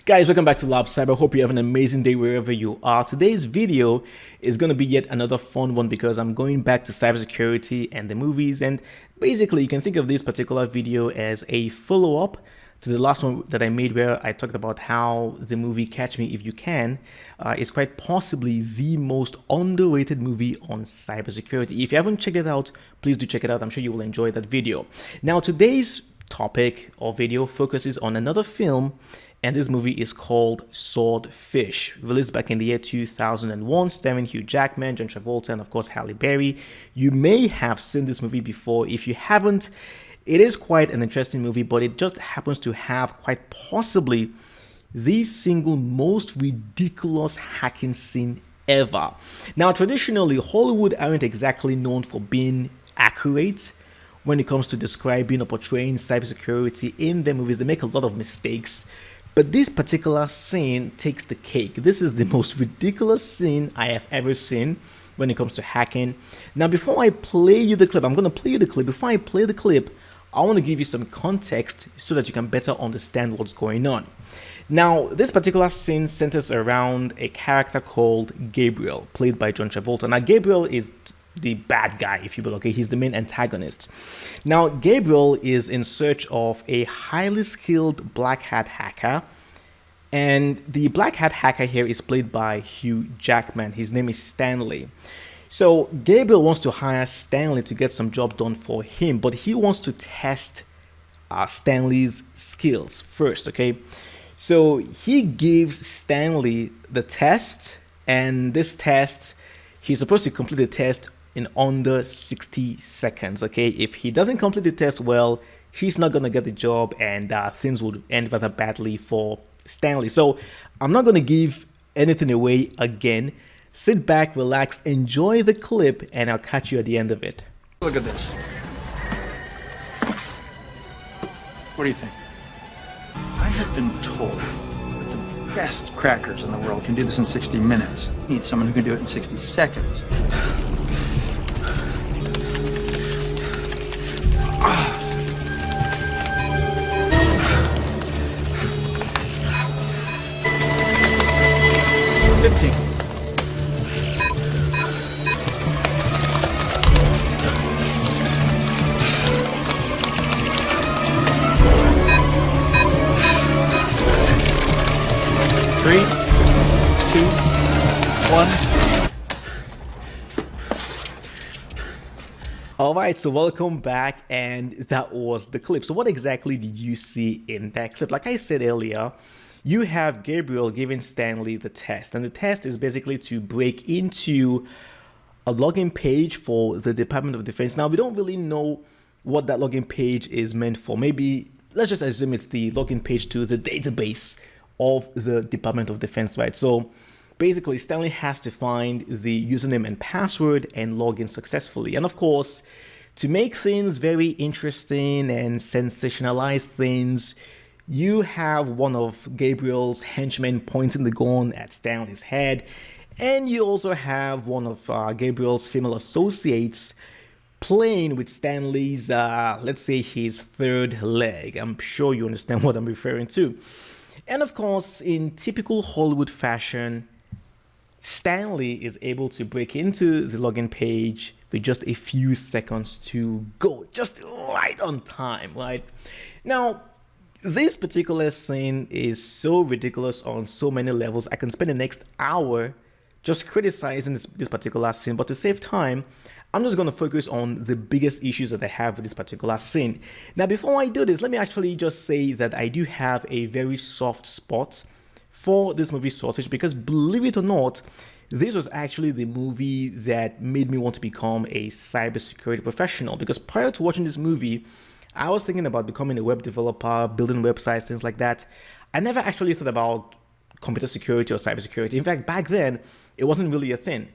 Guys, welcome back to Lab Cyber. Hope you have an amazing day wherever you are. Today's video is going to be yet another fun one because I'm going back to cybersecurity and the movies, and basically you can think of this particular video as a follow-up to the last one that I made where I talked about how the movie Catch Me If You Can is quite possibly the most underrated movie on cybersecurity. If you haven't checked it out, please do check it out. I'm sure you will enjoy that video. Now, today's topic or video focuses on another film, and this movie is called Swordfish, released back in the year 2001, starring Hugh Jackman, John Travolta, and of course Halle Berry. You may have seen this movie before. If you haven't, it is quite an interesting movie, but it just happens to have quite possibly the single most ridiculous hacking scene ever. Now, traditionally, Hollywood aren't exactly known for being accurate when it comes to describing or portraying cybersecurity in their movies. They make a lot of mistakes. But this particular scene takes the cake. This is the most ridiculous scene I have ever seen when it comes to hacking. Now, before I play you the clip, I'm going to play you the clip. Before I play the clip, I want to give you some context so that you can better understand what's going on. Now, this particular scene centers around a character called Gabriel, played by John Travolta. Now, Gabriel is the bad guy, if you will. Okay, he's the main antagonist. Now, Gabriel is in search of a highly skilled black hat hacker, and the black hat hacker here is played by Hugh Jackman. His name is Stanley. So Gabriel wants to hire Stanley to get some job done for him, but he wants to test Stanley's skills first. Okay, so he gives Stanley the test, and this test, he's supposed to complete the test in under 60 seconds. Okay, if he doesn't complete the test well, he's not gonna get the job, and things would end rather badly for Stanley. So I'm not gonna give anything away again. Sit back, relax, enjoy the clip, and I'll catch you at the end of it. Look at this. What do you think? I have been told that the best crackers in the world can do this in 60 minutes. You need someone who can do it in 60 seconds. 15. Three, two, one. All right, so welcome back, and that was the clip. So what exactly did you see in that clip? Like I said earlier, you have Gabriel giving Stanley the test, and the test is basically to break into a login page for the Department of Defense. Now, we don't really know what that login page is meant for. Maybe let's just assume it's the login page to the database of the Department of Defense, right? So basically, Stanley has to find the username and password and log in successfully. And of course, to make things very interesting and sensationalize things, you have one of Gabriel's henchmen pointing the gun at Stanley's head, and you also have one of Gabriel's female associates playing with Stanley's, let's say, his third leg. I'm sure you understand what I'm referring to. And of course, in typical Hollywood fashion, Stanley is able to break into the login page with just a few seconds to go, just right on time, right? Now, this particular scene is so ridiculous on so many levels. I can spend the next hour just criticizing this particular scene, but to save time, I'm just going to focus on the biggest issues that I have with this particular scene. Now, before I do this, let me actually just say that I do have a very soft spot for this movie Swordfish, because believe it or not, this was actually the movie that made me want to become a cybersecurity professional. Because prior to watching this movie, I was thinking about becoming a web developer, building websites, things like that. I never actually thought about computer security or cybersecurity. In fact, back then, it wasn't really a thing.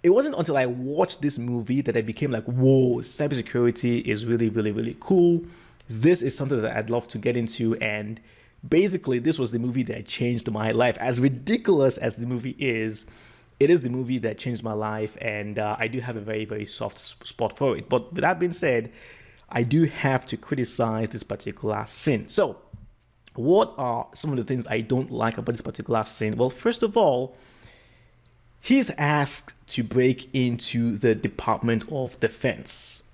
It wasn't until I watched this movie that I became like, whoa, cybersecurity is really, really, really cool. This is something that I'd love to get into. And basically, this was the movie that changed my life. As ridiculous as the movie is, it is the movie that changed my life. And I do have a very, very soft spot for it. But with that being said, I do have to criticize this particular scene. So What are some of the things I don't like about this particular scene? Well, first of all, he's asked to break into the Department of Defense.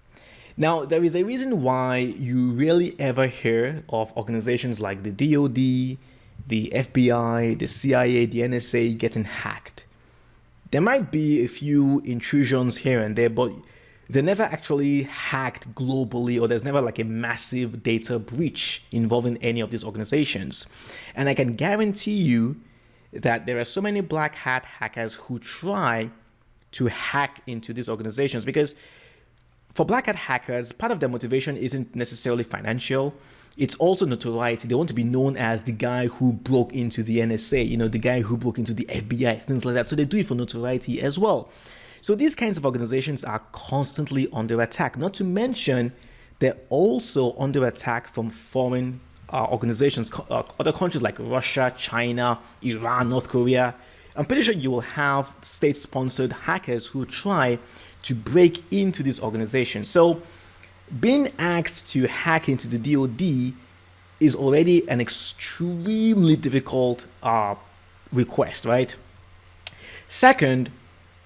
Now, there is a reason why you rarely ever hear of organizations like the DoD, the FBI, the CIA, the NSA getting hacked. There might be a few intrusions here and there, but they're never actually hacked globally, or there's never like a massive data breach involving any of these organizations. And I can guarantee you that there are so many black hat hackers who try to hack into these organizations, because for black hat hackers, part of their motivation isn't necessarily financial. It's also notoriety. They want to be known as the guy who broke into the NSA, the guy who broke into the FBI, things like that. So they do it for notoriety as well. So these kinds of organizations are constantly under attack. Not to mention, they're also under attack from foreign organizations, other countries like Russia, China, Iran, North Korea. I'm pretty sure you will have state-sponsored hackers who try to break into these organizations. So being asked to hack into the DoD is already an extremely difficult request, right? Second,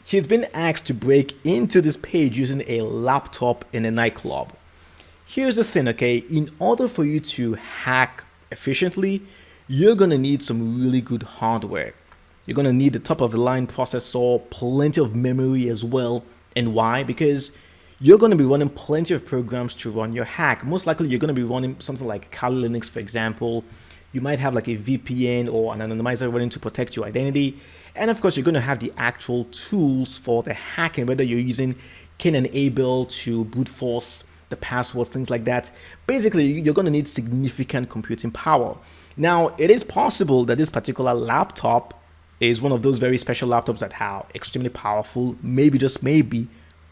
he's been asked to break into this page using a laptop in a nightclub. Here's the thing, okay? In order for you to hack efficiently, you're going to need some really good hardware. You're going to need the top-of-the-line processor, plenty of memory as well. And why? Because you're going to be running plenty of programs to run your hack. Most likely, you're going to be running something like Kali Linux, for example. You might have like a VPN or an anonymizer running to protect your identity. And of course, you're going to have the actual tools for the hacking, whether you're using Cain and Abel to brute force the passwords, things like that. Basically, you're going to need significant computing power. Now, it is possible that this particular laptop is one of those very special laptops that are extremely powerful, maybe, just maybe,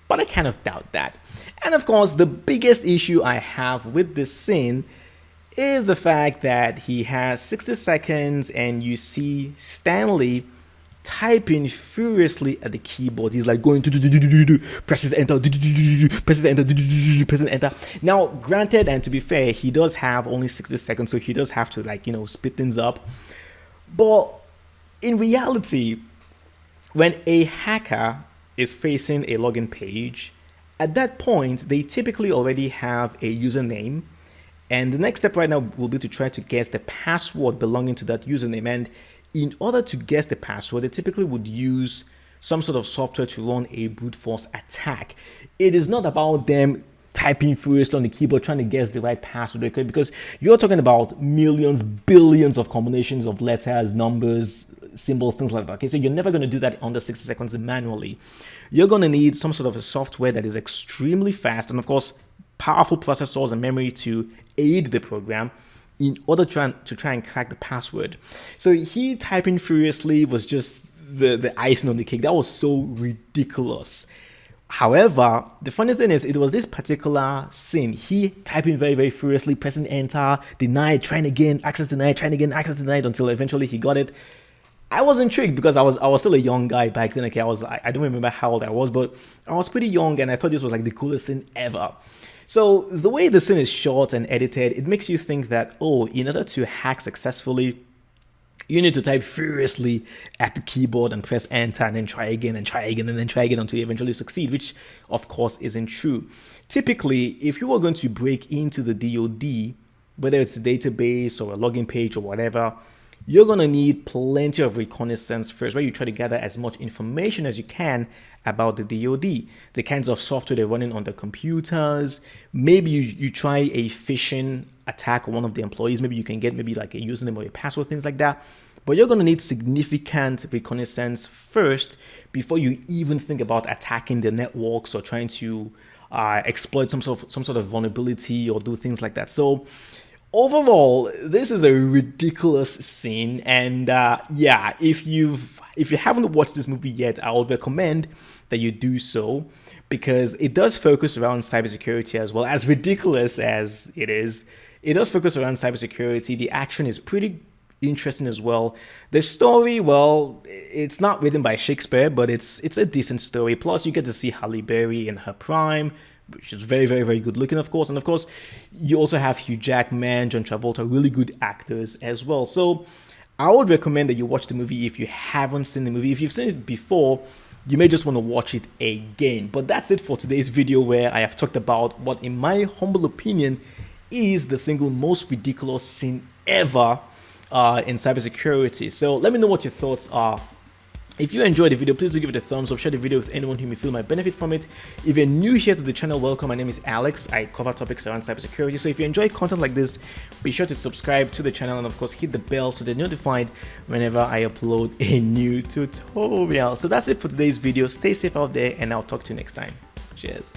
but I kind of doubt that. And of course, the biggest issue I have with this scene is the fact that he has 60 seconds and you see Stanley typing furiously at the keyboard. He's like going presses enter, presses enter, presses enter. Now, granted, and to be fair, he does have only 60 seconds, so he does have to speed things up. But in reality, when a hacker is facing a login page, at that point, they typically already have a username. And the next step right now will be to try to guess the password belonging to that username. And in order to guess the password, they typically would use some sort of software to run a brute force attack. It is not about them typing furiously on the keyboard trying to guess the right password, okay? Because you're talking about millions, billions of combinations of letters, numbers, symbols, things like that, okay? So you're never going to do that under 60 seconds manually. You're going to need some sort of a software that is extremely fast and, of course, powerful processors and memory to aid the program in order to try and crack the password. So he typing furiously was just the icing on the cake. That was so ridiculous. However, the funny thing is, it was this particular scene. He typing very, very furiously, pressing enter, denied, trying again, access denied, trying again, access denied, until eventually he got it. I was intrigued because I was still a young guy back then. Okay, I don't remember how old I was, but I was pretty young and I thought this was like the coolest thing ever. So the way the scene is shot and edited, it makes you think that, oh, in order to hack successfully, you need to type furiously at the keyboard and press enter and then try again and try again and then try again until you eventually succeed, which of course isn't true. Typically, if you are going to break into the DoD, whether it's a database or a login page or whatever, you're going to need plenty of reconnaissance first, where you try to gather as much information as you can about the DoD, the kinds of software they're running on their computers. Maybe you try a phishing attack on one of the employees. Maybe you can get maybe like a username or a password, things like that. But you're going to need significant reconnaissance first before you even think about attacking the networks or trying to exploit some sort of vulnerability or do things like that. So overall, this is a ridiculous scene, and yeah, if you haven't watched this movie yet, I would recommend that you do so, because it does focus around cybersecurity as well. As ridiculous as it is, it does focus around cybersecurity. The action is pretty interesting as well. The story, well, it's not written by Shakespeare, but it's a decent story. Plus, you get to see Halle Berry in her prime, which is very, very, very good looking, of course. And of course, you also have Hugh Jackman, John Travolta, really good actors as well. So I would recommend that you watch the movie if you haven't seen the movie. If you've seen it before, you may just want to watch it again. But that's it for today's video, where I have talked about what, in my humble opinion, is the single most ridiculous scene ever in cybersecurity. So let me know what your thoughts are. If you enjoyed the video, please do give it a thumbs up, share the video with anyone who may feel might benefit from it. If you're new here to the channel, welcome. My name is Alex. I cover topics around cybersecurity. So if you enjoy content like this, be sure to subscribe to the channel and of course hit the bell so they're notified whenever I upload a new tutorial. So that's it for today's video. Stay safe out there and I'll talk to you next time. Cheers.